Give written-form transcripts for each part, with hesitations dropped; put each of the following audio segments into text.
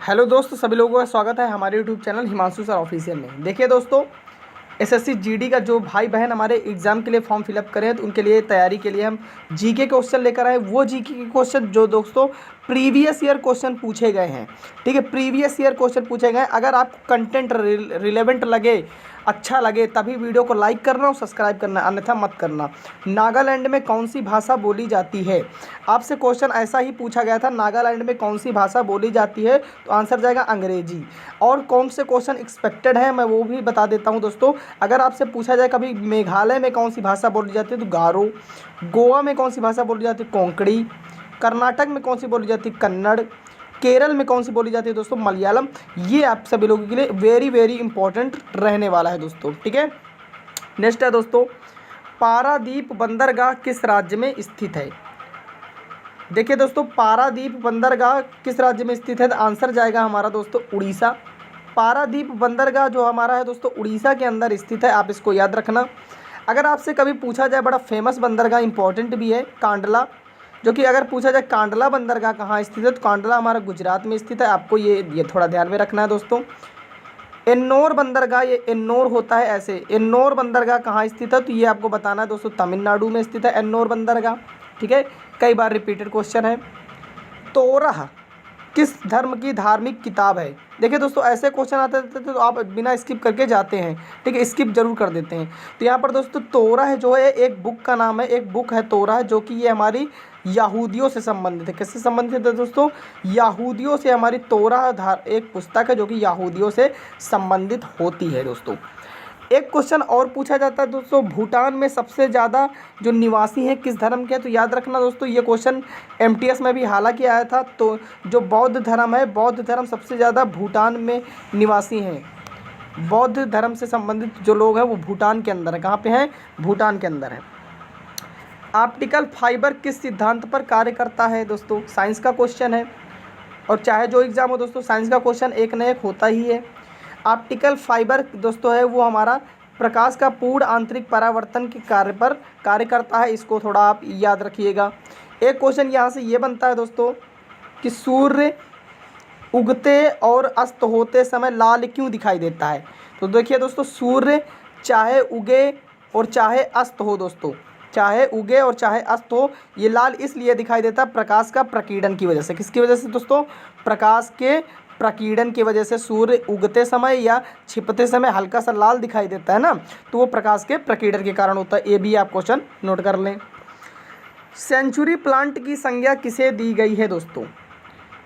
Hello दोस्तों, सभी लोगों का स्वागत है हमारे YouTube channel Himanshu sir official में। देखिए दोस्तों, एसएससी जीडी का जो भाई बहन हमारे एग्ज़ाम के लिए फॉर्म फिलअप करें तो उनके लिए तैयारी के लिए हम जीके के क्वेश्चन लेकर आए। वो जीके के क्वेश्चन जो दोस्तों प्रीवियस ईयर क्वेश्चन पूछे गए हैं, ठीक है, प्रीवियस ईयर क्वेश्चन पूछे गए। अगर आपको कंटेंट रिलेवेंट लगे, अच्छा लगे, तभी वीडियो को लाइक करना और सब्सक्राइब करना, अन्यथा मत करना। नागालैंड में कौन सी भाषा बोली जाती है? आपसे क्वेश्चन ऐसा ही पूछा गया था, नागालैंड में कौन सी भाषा बोली जाती है, तो आंसर जाएगा अंग्रेजी। और कौन से क्वेश्चन एक्सपेक्टेड है मैं वो भी बता देता हूँ दोस्तों। अगर आपसे पूछा जाए कभी मेघालय में कौन सी भाषा बोली जाती है तो गारो, गोवा में कौन सी भाषा बोली जाती है कोंकणी, कर्नाटक में कौन सी बोली जाती है कन्नड़, केरल में कौन सी बोली जाती है दोस्तों मलयालम। ये आप सभी लोगों के लिए वेरी वेरी इंपॉर्टेंट रहने वाला है दोस्तों, ठीक है। नेक्स्ट है दोस्तों, पारादीप बंदरगाह किस राज्य में स्थित है? देखिए दोस्तों, पारादीप बंदरगाह किस राज्य में स्थित है? तो आंसर जाएगा हमारा दोस्तों उड़ीसा। पारादीप बंदरगाह जो हमारा है दोस्तों उड़ीसा के अंदर स्थित है, आप इसको याद रखना। अगर आपसे कभी पूछा जाए, बड़ा फेमस बंदरगाह इंपॉर्टेंट भी है कांडला, जो कि अगर पूछा जाए कांडला बंदरगाह कहाँ स्थित है तो कांडला हमारा गुजरात में स्थित है। आपको ये थोड़ा ध्यान में रखना है दोस्तों। एन्नोर बंदरगाह, ये एन्नोर होता है ऐसे, एन्नोर बंदरगाह कहाँ स्थित है तो ये आपको बताना है दोस्तों तमिलनाडु में स्थित है एन्नोर बंदरगाह, ठीक है। कई बार रिपीटेड क्वेश्चन है। तोरह किस धर्म की धार्मिक किताब है? देखिए दोस्तों, ऐसे क्वेश्चन आते रहते तो आप बिना स्किप करके जाते हैं, ठीक है, स्किप जरूर कर देते हैं। तो यहाँ पर दोस्तों तोरह जो है एक बुक का नाम है, एक बुक है तोरह, जो कि ये हमारी यहूदियों से संबंधित है। किससे संबंधित है दोस्तों? यहूदियों से। हमारी तोरह एक पुस्तक है जो कि यहूदियों से संबंधित होती है दोस्तों। एक क्वेश्चन और पूछा जाता है दोस्तों, भूटान में सबसे ज़्यादा जो निवासी हैं किस धर्म के हैं? तो याद रखना दोस्तों, ये क्वेश्चन एमटीएस में भी हालांकि आया था। तो जो बौद्ध धर्म है, बौद्ध धर्म सबसे ज़्यादा भूटान में निवासी हैं। बौद्ध धर्म से संबंधित जो लोग हैं वो भूटान के अंदर है। कहाँ पे हैं? भूटान के अंदर है। ऑप्टिकल फाइबर किस सिद्धांत पर कार्य करता है दोस्तों? साइंस का क्वेश्चन है, और चाहे जो एग्ज़ाम हो दोस्तों, साइंस का क्वेश्चन एक न एक होता ही है। ऑप्टिकल फाइबर दोस्तों है वो हमारा प्रकाश का पूर्ण आंतरिक परावर्तन के कार्य पर कार्य करता है। इसको थोड़ा आप याद रखिएगा। एक क्वेश्चन यहाँ से ये बनता है दोस्तों कि सूर्य उगते और अस्त होते समय लाल क्यों दिखाई देता है? तो देखिए दोस्तों, सूर्य चाहे उगे और चाहे अस्त हो दोस्तों, चाहे उगे और चाहे अस्त हो, ये लाल इसलिए दिखाई देता है प्रकाश का प्रकीर्णन की वजह से। किसकी वजह से दोस्तों? प्रकाश के प्रकीर्णन की वजह से सूर्य उगते समय या छिपते समय हल्का सा लाल दिखाई देता है ना, तो वो प्रकाश के प्रकीर्णन के कारण होता है। ये भी आप क्वेश्चन नोट कर लें। सेंचुरी प्लांट की संज्ञा किसे दी गई है दोस्तों?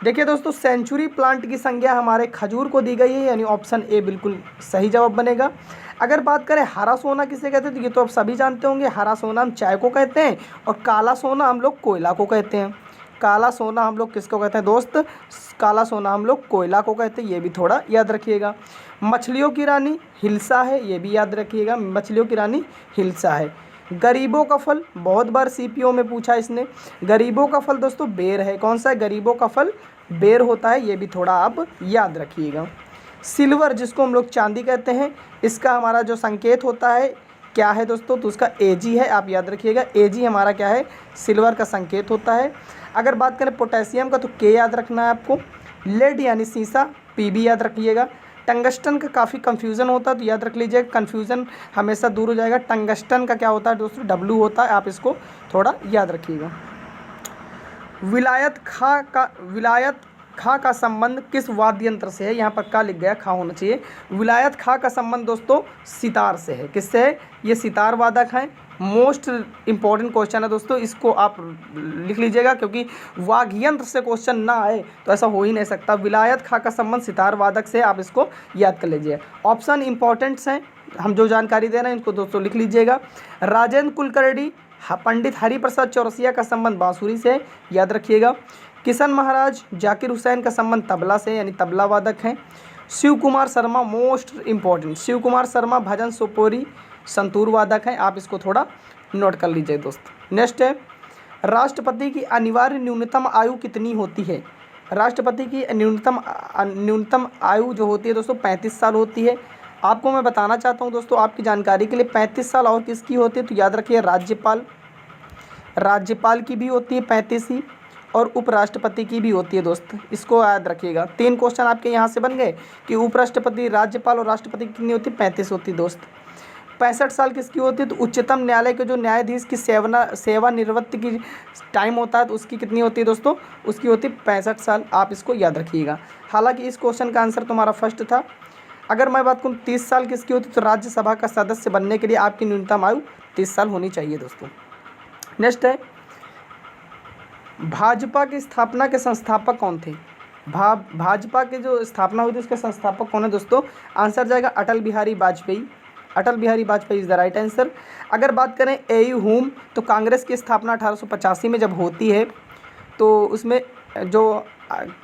देखिए दोस्तों, सेंचुरी प्लांट की संज्ञा हमारे खजूर को दी गई है, यानी ऑप्शन ए बिल्कुल सही जवाब बनेगा। अगर बात करें हरा सोना किसे कहते हैं तो ये तो आप सभी जानते होंगे। हरा सोना हम चाय को कहते हैं और काला सोना हम लोग कोयला को कहते हैं। काला सोना हम लोग किसको कहते हैं दोस्त? काला सोना हम लोग कोयला को कहते हैं, ये भी थोड़ा याद रखिएगा। मछलियों की रानी हिल्सा है, ये भी याद रखिएगा, मछलियों की रानी हिल्सा है। गरीबों का फल, बहुत बार सीपीओ में पूछा इसने। गरीबों का फल दोस्तों बेर है। कौन सा है? गरीबों का फल बेर होता है, ये भी थोड़ा आप याद रखिएगा। सिल्वर जिसको हम लोग चांदी कहते हैं, इसका हमारा जो संकेत होता है क्या है दोस्तों? तो उसका एजी है, आप याद रखिएगा। एजी हमारा क्या है? सिल्वर का संकेत होता है। अगर बात करें पोटेशियम का तो के याद रखना है आपको। लेड यानी सीसा, पीबी याद रखिएगा। टंगस्टन का काफ़ी कंफ्यूजन होता है तो याद रख लीजिएगा, कंफ्यूजन हमेशा दूर हो जाएगा। टंगस्टन का क्या होता है दोस्तों? डब्लू होता है, आप इसको थोड़ा याद रखिएगा। विलायत खां का संबंध किस वाद्य यंत्र से है? यहाँ पर का लिख गया, खा होना चाहिए। विलायत खां का संबंध दोस्तों सितार से है। किससे है? ये सितार वादक हैं। मोस्ट इंपॉर्टेंट क्वेश्चन है दोस्तों, इसको आप लिख लीजिएगा, क्योंकि वाद्य यंत्र से क्वेश्चन ना आए तो ऐसा हो ही नहीं सकता। विलायत खां का संबंध सितार वादक से, आप इसको याद कर लीजिए। ऑप्शन इंपॉर्टेंट्स हैं, हम जो जानकारी दे रहे हैं इनको दोस्तों लिख लीजिएगा। राजेंद्र कुलकर्णी पंडित हरिप्रसाद चौरसिया का संबंध बांसुरी से, याद रखिएगा। किशन महाराज जाकिर हुसैन का संबंध तबला से, यानी तबला वादक हैं। शिव कुमार शर्मा, मोस्ट इम्पॉर्टेंट, शिव कुमार शर्मा भजन सोपोरी संतूर वादक हैं, आप इसको थोड़ा नोट कर लीजिए दोस्त। नेक्स्ट है, राष्ट्रपति की अनिवार्य न्यूनतम आयु कितनी होती है? राष्ट्रपति की न्यूनतम आयु जो होती है दोस्तों 35 साल होती है। आपको मैं बताना चाहता हूं दोस्तों, आपकी जानकारी के लिए, 35 साल और किसकी होती है तो याद रखिए राज्यपाल की भी होती है 35 ही, और उपराष्ट्रपति की भी होती है दोस्त, इसको याद रखिएगा। 3 क्वेश्चन आपके यहाँ से बन गए कि उपराष्ट्रपति, राज्यपाल और राष्ट्रपति की कितनी होती है, 35 होती है दोस्त। 65 साल किसकी होती है, तो उच्चतम न्यायालय के जो न्यायाधीश की सेवानिवृत्ति की टाइम होता है तो उसकी कितनी होती है दोस्तों, उसकी होती है 65 साल। आप इसको याद रखिएगा। हालांकि इस क्वेश्चन का आंसर तुम्हारा फर्स्ट था। अगर मैं बात करूँ 30 साल किसकी होती है, तो राज्यसभा का सदस्य बनने के लिए आपकी न्यूनतम आयु 30 साल होनी चाहिए दोस्तों। नेक्स्ट है, भाजपा की स्थापना के संस्थापक कौन थे। भाजपा की जो स्थापना हुई थी उसके संस्थापक कौन है दोस्तों, आंसर जाएगा Atal Bihari Vajpayee. Atal Bihari Vajpayee is the right answer. अगर बात करें एयू हुम, तो कांग्रेस की स्थापना 1885 में जब होती है तो उसमें जो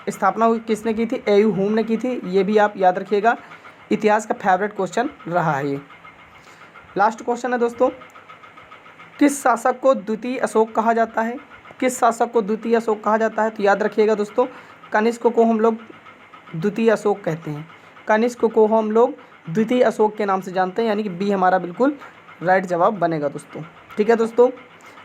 स्थापना हुई किसने की थी, एयू हुम ने की थी। ये भी आप याद रखिएगा, इतिहास का फेवरेट क्वेश्चन रहा है ये। लास्ट क्वेश्चन है दोस्तों, किस शासक को द्वितीय अशोक कहा जाता है। किस शासक को द्वितीय अशोक कहा जाता है, तो याद रखिएगा दोस्तों, कनिष्क को हम लोग द्वितीय अशोक कहते हैं। कनिष्क को हम लोग द्वितीय अशोक के नाम से जानते हैं, यानी कि बी हमारा बिल्कुल राइट जवाब बनेगा दोस्तों। ठीक है दोस्तों,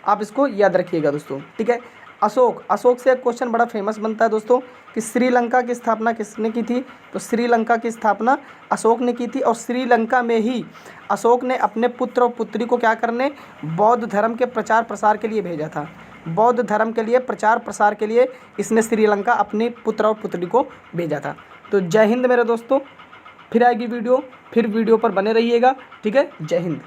आप इसको याद रखिएगा दोस्तों। ठीक है, अशोक से एक क्वेश्चन बड़ा फेमस बनता है दोस्तों कि श्रीलंका की स्थापना किसने की थी, तो श्रीलंका की स्थापना अशोक ने की थी। और श्रीलंका में ही अशोक ने अपने पुत्र और पुत्री को क्या करने, बौद्ध धर्म के प्रचार प्रसार के लिए भेजा था। बौद्ध धर्म के लिए प्रचार प्रसार के लिए इसने श्रीलंका अपने पुत्र और पुत्री को भेजा था। तो जय हिंद मेरे दोस्तों, फिर आएगी वीडियो, फिर वीडियो पर बने रहिएगा। ठीक है, जय हिंद।